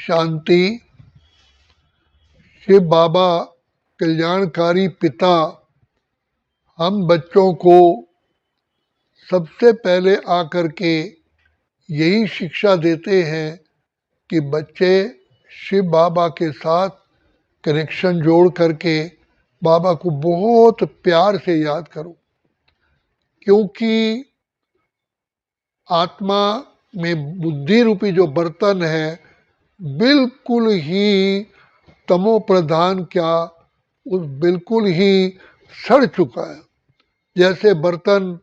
शांति। शिव बाबा कल्याणकारी पिता हम बच्चों को सबसे पहले आकर के यही शिक्षा देते हैं कि बच्चे शिव बाबा के साथ कनेक्शन जोड़ करके बाबा को बहुत प्यार से याद करो, क्योंकि आत्मा में बुद्धि रूपी जो बर्तन है बिल्कुल ही तमो प्रधान, क्या उस बिल्कुल ही सड़ चुका है। जैसे बर्तन,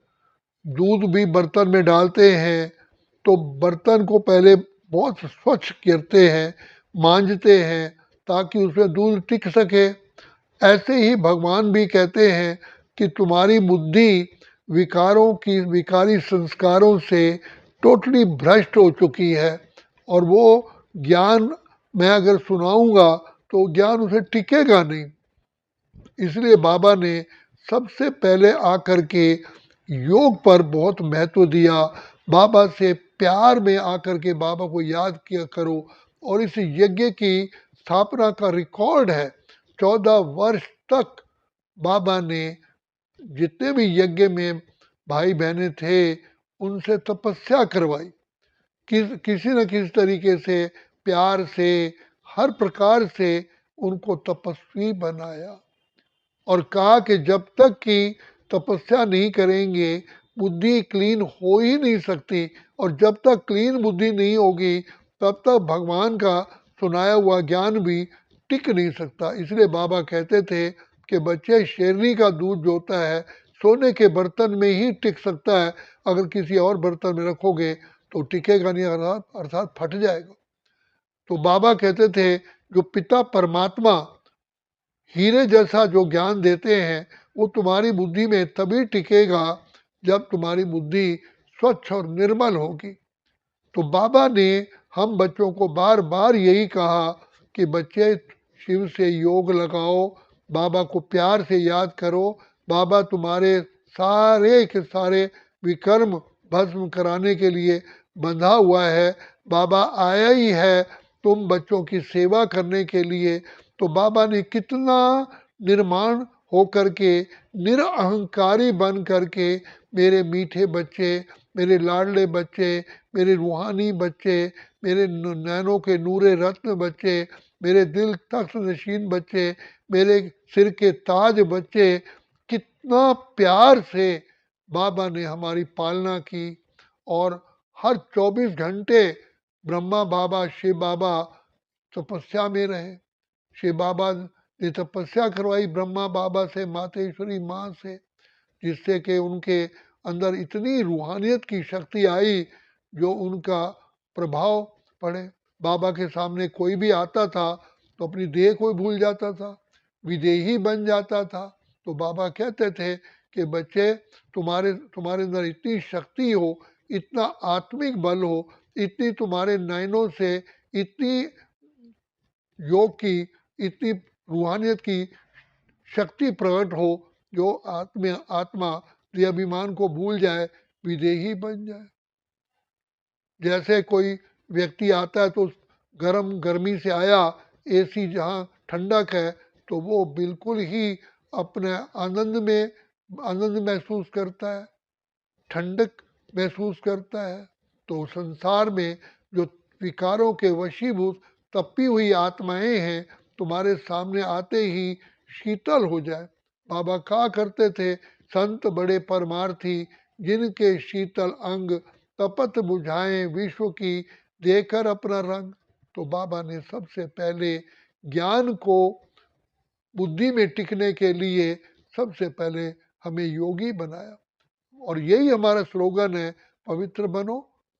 दूध भी बर्तन में डालते हैं तो बर्तन को पहले बहुत स्वच्छ करते हैं, मांजते हैं ताकि उसमें दूध टिक सके। ऐसे ही भगवान भी कहते हैं कि तुम्हारी बुद्धि विकारों की, विकारी संस्कारों से टोटली भ्रष्ट हो चुकी है और वो ज्ञान मैं अगर सुनाऊंगा तो ज्ञान उसे टिकेगा नहीं। इसलिए बाबा ने सबसे पहले आकर के योग पर बहुत महत्व दिया। बाबा से प्यार में आकर के बाबा को याद किया करो। और इस यज्ञ की स्थापना का रिकॉर्ड है 14 वर्ष तक बाबा ने जितने भी यज्ञ में भाई बहनें थे उनसे तपस्या करवाई, किसी न किसी तरीके से प्यार से हर प्रकार से उनको तपस्वी बनाया और कहा कि जब तक कि तपस्या नहीं करेंगे बुद्धि क्लीन हो ही नहीं सकती, और जब तक क्लीन बुद्धि नहीं होगी तब तक भगवान का सुनाया हुआ ज्ञान भी टिक नहीं सकता। इसलिए बाबा कहते थे कि बच्चे, शेरनी का दूध जो होता है सोने के बर्तन में ही टिक सकता है, अगर किसी और बर्तन में रखोगे तो टिकेगा नहीं, अर्थात फट जाएगा। तो बाबा कहते थे जो पिता परमात्मा हीरे जैसा जो ज्ञान देते हैं वो तुम्हारी बुद्धि में तभी टिकेगा जब तुम्हारी बुद्धि स्वच्छ और निर्मल होगी। तो बाबा ने हम बच्चों को बार बार यही कहा कि बच्चे शिव से योग लगाओ, बाबा को प्यार से याद करो। बाबा तुम्हारे सारे के सारे विकर्म भस्म कराने के लिए बंधा हुआ है। बाबा आया ही है तुम बच्चों की सेवा करने के लिए। तो बाबा ने कितना निर्माण हो करके, निरअहंकारी बन करके, मेरे मीठे बच्चे, मेरे लाडले बच्चे, मेरे रूहानी बच्चे, मेरे नैनों के नूरे रत्न बच्चे, मेरे दिल तख्त नशीन बच्चे, मेरे सिर के ताज बच्चे, कितना प्यार से बाबा ने हमारी पालना की। और हर 24 घंटे ब्रह्मा बाबा, शिव बाबा तपस्या में रहे। शिव बाबा ने तपस्या करवाई ब्रह्मा बाबा से, मातेश्वरी माँ से, जिससे कि उनके अंदर इतनी रूहानियत की शक्ति आई जो उनका प्रभाव पड़े। बाबा के सामने कोई भी आता था तो अपनी देह को भूल जाता था, विदेही बन जाता था। तो बाबा कहते थे कि बच्चे, तुम्हारे अंदर इतनी शक्ति हो, इतना आत्मिक बल हो, इतनी तुम्हारे नयनों से इतनी योग की, इतनी रूहानियत की शक्ति प्रकट हो जो आत्मा देहाभिमान को भूल जाए, विदेही बन जाए। जैसे कोई व्यक्ति आता है तो गर्मी से आया, एसी जहाँ ठंडक है तो वो बिल्कुल ही अपने आनंद महसूस करता है, ठंडक महसूस करता है। तो संसार में जो विकारों के वशीभूत तपी हुई आत्माएं हैं तुम्हारे सामने आते ही शीतल हो जाए। बाबा कहा करते थे, संत बड़े परमार्थी जिनके शीतल अंग तपत बुझाएं विश्व की देकर अपना रंग। तो बाबा ने सबसे पहले ज्ञान को बुद्धि में टिकने के लिए सबसे पहले हमें योगी बनाया। और यही हमारा स्लोगन है, पवित्र बनो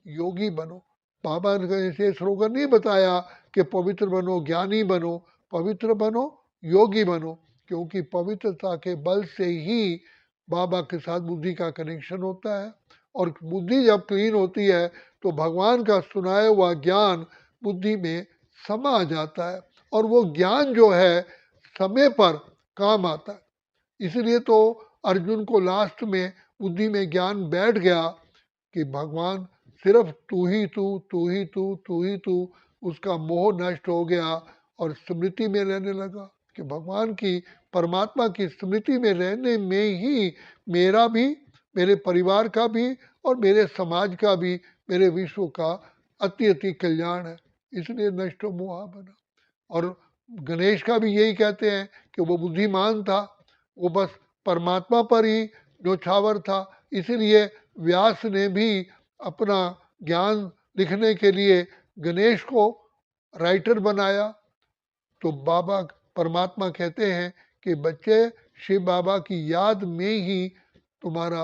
योगी बनो। बाबा ने ऐसे स्लोगन नहीं बताया कि पवित्र बनो ज्ञानी बनो, पवित्र बनो योगी बनो, क्योंकि पवित्रता के बल से ही बाबा के साथ बुद्धि का कनेक्शन होता है। और बुद्धि जब क्लीन होती है तो भगवान का सुनाया हुआ ज्ञान बुद्धि में समा जाता है और वो ज्ञान जो है समय पर काम आता है। इसलिए तो अर्जुन को लास्ट में बुद्धि में ज्ञान बैठ गया कि भगवान सिर्फ तू ही तू, तू ही तू, तू ही तू, उसका मोह नष्ट हो गया और स्मृति में रहने लगा कि भगवान की, परमात्मा की स्मृति में रहने में ही मेरा भी, मेरे परिवार का भी और मेरे समाज का भी, मेरे विश्व का अति अति कल्याण है। इसलिए नष्टो मोहा बना। और गणेश का भी यही कहते हैं कि वो बुद्धिमान था, वो बस परमात्मा पर ही न्योछावर था। इसीलिए व्यास ने भी अपना ज्ञान लिखने के लिए गणेश को राइटर बनाया। तो बाबा परमात्मा कहते हैं कि बच्चे, शिव बाबा की याद में ही तुम्हारा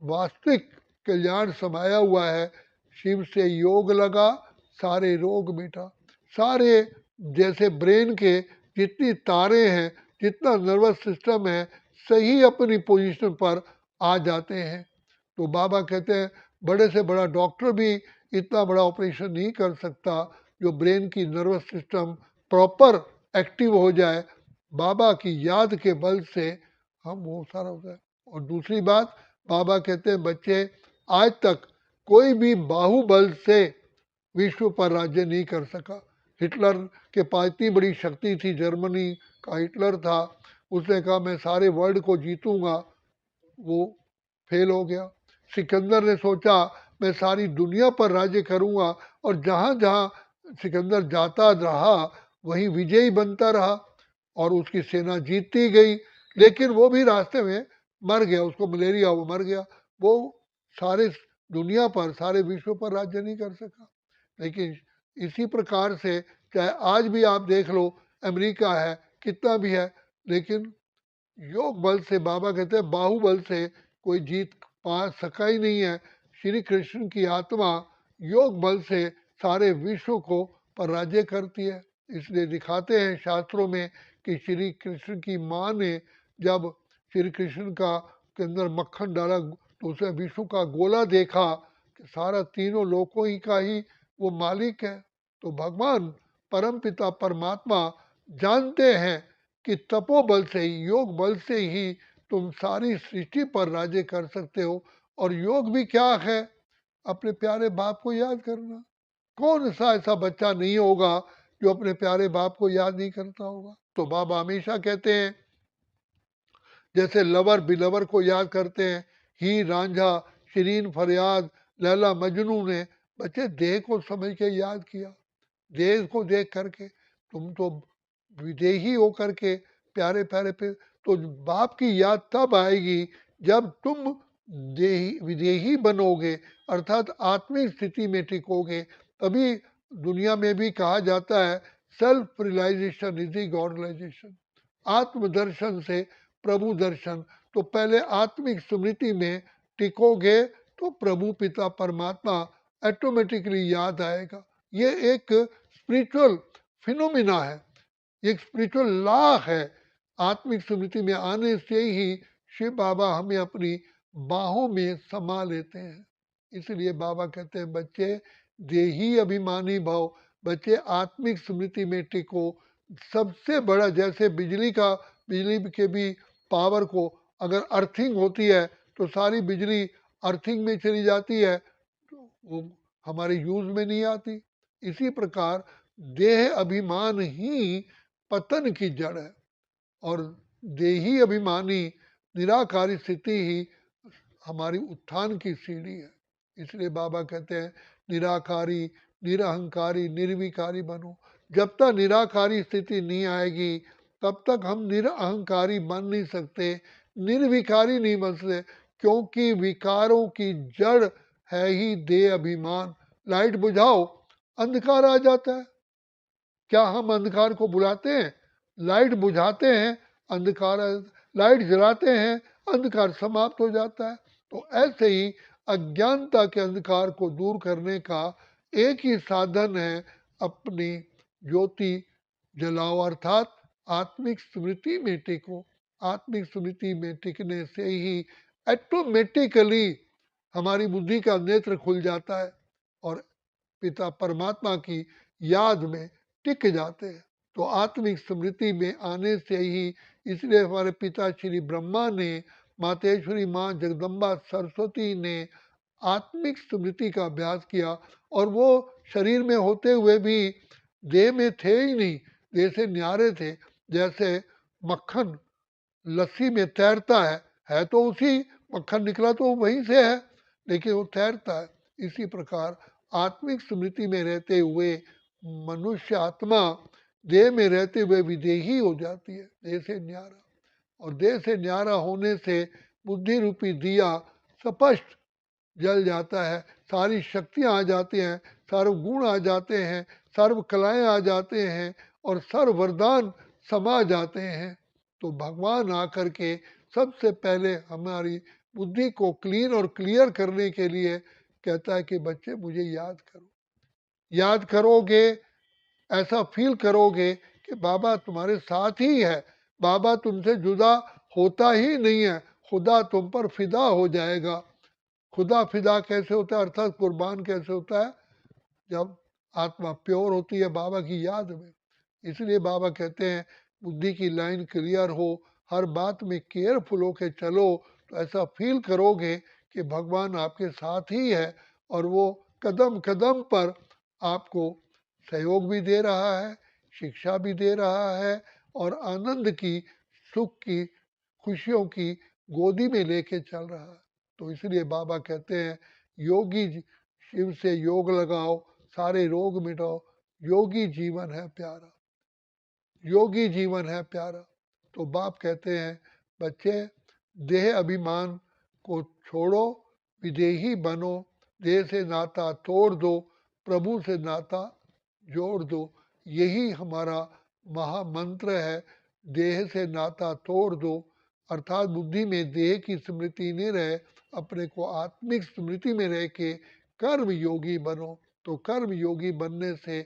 वास्तविक कल्याण समाया हुआ है। शिव से योग लगा, सारे रोग मिटा। सारे, जैसे ब्रेन के जितनी तारे हैं, जितना नर्वस सिस्टम है, सही अपनी पोजीशन पर आ जाते हैं। तो बाबा कहते हैं बड़े से बड़ा डॉक्टर भी इतना बड़ा ऑपरेशन नहीं कर सकता जो ब्रेन की नर्वस सिस्टम प्रॉपर एक्टिव हो जाए। बाबा की याद के बल से हम वो सारा होता है। और दूसरी बात, बाबा कहते हैं बच्चे, आज तक कोई भी बाहुबल से विश्व पर राज्य नहीं कर सका। हिटलर के पास इतनी बड़ी शक्ति थी, जर्मनी का हिटलर था, उसने कहा मैं सारे वर्ल्ड को जीतूंगा, वो फेल हो गया। सिकंदर ने सोचा मैं सारी दुनिया पर राज्य करूंगा, और जहां जहां सिकंदर जाता रहा वहीं विजयी बनता रहा और उसकी सेना जीतती गई। लेकिन वो भी रास्ते में मर गया, उसको मलेरिया, वो मर गया। वो सारे दुनिया पर, सारे विश्व पर राज्य नहीं कर सका। लेकिन इसी प्रकार से चाहे आज भी आप देख लो, अमेरिका है, कितना भी है, लेकिन योग बल से, बाबा कहते हैं बाहुबल से कोई जीत पा सका ही नहीं है। श्री कृष्ण की आत्मा योग बल से सारे विश्व को पर राज्य करती है। इसलिए दिखाते हैं शास्त्रों में कि श्री कृष्ण की माँ ने जब श्री कृष्ण का के अंदर मक्खन डाला तो उसे विश्व का गोला देखा कि सारा तीनों लोकों ही का ही वो मालिक है। तो भगवान परम पिता परमात्मा जानते हैं कि तपोबल से ही, योग बल से ही तुम सारी सृष्टि पर राज्य कर सकते हो। और योग भी क्या है? अपने प्यारे बाप को याद करना। कौन सा ऐसा बच्चा नहीं होगा जो अपने प्यारे बाप को याद नहीं करता होगा? तो बाबा हमेशा कहते हैं जैसे लवर बिलवर को याद करते हैं, ही रांझा, शिरीन फरियाद, लैला मजनू ने बच्चे देह को समझ के याद किया। देह को देख करके तुम तो विदेही हो करके प्यारे प्यारे पे, तो बाप की याद तब आएगी जब तुम देही विदेही बनोगे, अर्थात आत्मिक स्थिति में टिकोगे। तभी दुनिया में भी कहा जाता है सेल्फ रियलाइजेशन इज द गॉडलाइजेशन। आत्मदर्शन से प्रभु दर्शन। तो पहले आत्मिक स्मृति में टिकोगे तो प्रभु पिता परमात्मा ऑटोमेटिकली याद आएगा। ये एक स्पिरिचुअल फिनोमिना है, एक स्पिरिचुअल लॉ है। आत्मिक स्मृति में आने से ही शिव बाबा हमें अपनी बाहों में समा लेते हैं। इसलिए बाबा कहते हैं बच्चे देही अभिमानी भव, बच्चे आत्मिक स्मृति में टिको। सबसे बड़ा, जैसे बिजली का, बिजली के भी पावर को अगर अर्थिंग होती है तो सारी बिजली अर्थिंग में चली जाती है, तो वो हमारे यूज में नहीं आती। इसी प्रकार देह अभिमान ही पतन की जड़ है और देही अभिमानी निराकारी स्थिति ही हमारी उत्थान की सीढ़ी है। इसलिए बाबा कहते हैं निराकारी, निरहंकारी, निर्विकारी बनो। जब तक निराकारी स्थिति नहीं आएगी तब तक हम निरअहंकारी बन नहीं सकते, निर्विकारी नहीं बन सकते, क्योंकि विकारों की जड़ है ही देह अभिमान। लाइट बुझाओ, अंधकार आ जाता है। क्या हम अंधकार को बुलाते हैं? लाइट बुझाते हैं, अंधकार, लाइट जलाते हैं, अंधकार समाप्त हो जाता है। तो ऐसे ही अज्ञानता के अंधकार को दूर करने का एक ही साधन है, अपनी ज्योति जलाओ, अर्थात आत्मिक स्मृति में टिको। आत्मिक स्मृति में टिकने से ही ऑटोमेटिकली हमारी बुद्धि का नेत्र खुल जाता है और पिता परमात्मा की याद में टिक जाते हैं। तो आत्मिक स्मृति में आने से ही, इसलिए हमारे पिता श्री ब्रह्मा ने, मातेश्वरी माँ जगदम्बा सरस्वती ने आत्मिक स्मृति का अभ्यास किया और वो शरीर में होते हुए भी देह में थे ही नहीं, देह से न्यारे थे। जैसे मक्खन लस्सी में तैरता है तो उसी, मक्खन निकला तो वहीं से है, लेकिन वो तैरता है। इसी प्रकार आत्मिक स्मृति में रहते हुए मनुष्य आत्मा देह में रहते हुए विदेही हो जाती है, देह से न्यारा। और देह से न्यारा होने से बुद्धि रूपी दिया स्पष्ट जल जाता है, सारी शक्तियाँ आ जाती हैं, सर्व गुण आ जाते हैं, सर्व कलाएं आ जाते हैं और सर्व वरदान समा जाते हैं। तो भगवान आकर के सबसे पहले हमारी बुद्धि को क्लीन और क्लियर करने के लिए कहता है कि बच्चे मुझे याद करो। याद करोगे, ऐसा फील करोगे कि बाबा तुम्हारे साथ ही है, बाबा तुमसे जुदा होता ही नहीं है, खुदा तुम पर फिदा हो जाएगा। खुदा फिदा कैसे होता है, अर्थात कुर्बान कैसे होता है, जब आत्मा प्योर होती है बाबा की याद में। इसलिए बाबा कहते हैं बुद्धि की लाइन क्लियर हो, हर बात में केयरफुल होके चलो, तो ऐसा फील करोगे कि भगवान आपके साथ ही है और वो कदम कदम पर आपको सहयोग भी दे रहा है, शिक्षा भी दे रहा है और आनंद की, सुख की, खुशियों की गोदी में लेके चल रहा है। तो इसलिए बाबा कहते हैं योगी शिव से योग लगाओ, सारे रोग मिटाओ, योगी जीवन है प्यारा, योगी जीवन है प्यारा। तो बाप कहते हैं बच्चे देह अभिमान को छोड़ो, विदेही बनो, देह से नाता तोड़ दो, प्रभु से नाता जोड़ दो। यही हमारा महामंत्र है, देह से नाता तोड़ दो, अर्थात बुद्धि में देह की स्मृति नहीं रहे, अपने को आत्मिक स्मृति में रह के कर्म योगी बनो। तो कर्म योगी बनने से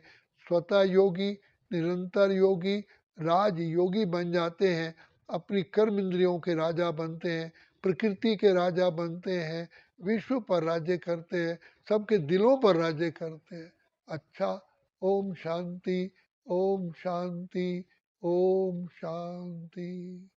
स्वतः योगी, निरंतर योगी, राज योगी बन जाते हैं, अपनी कर्म इंद्रियों के राजा बनते हैं, प्रकृति के राजा बनते हैं, विश्व पर राज्य करते हैं, सबके दिलों पर राज्य करते हैं। अच्छा, ओम शांति, ओम शांति, ओम शांति।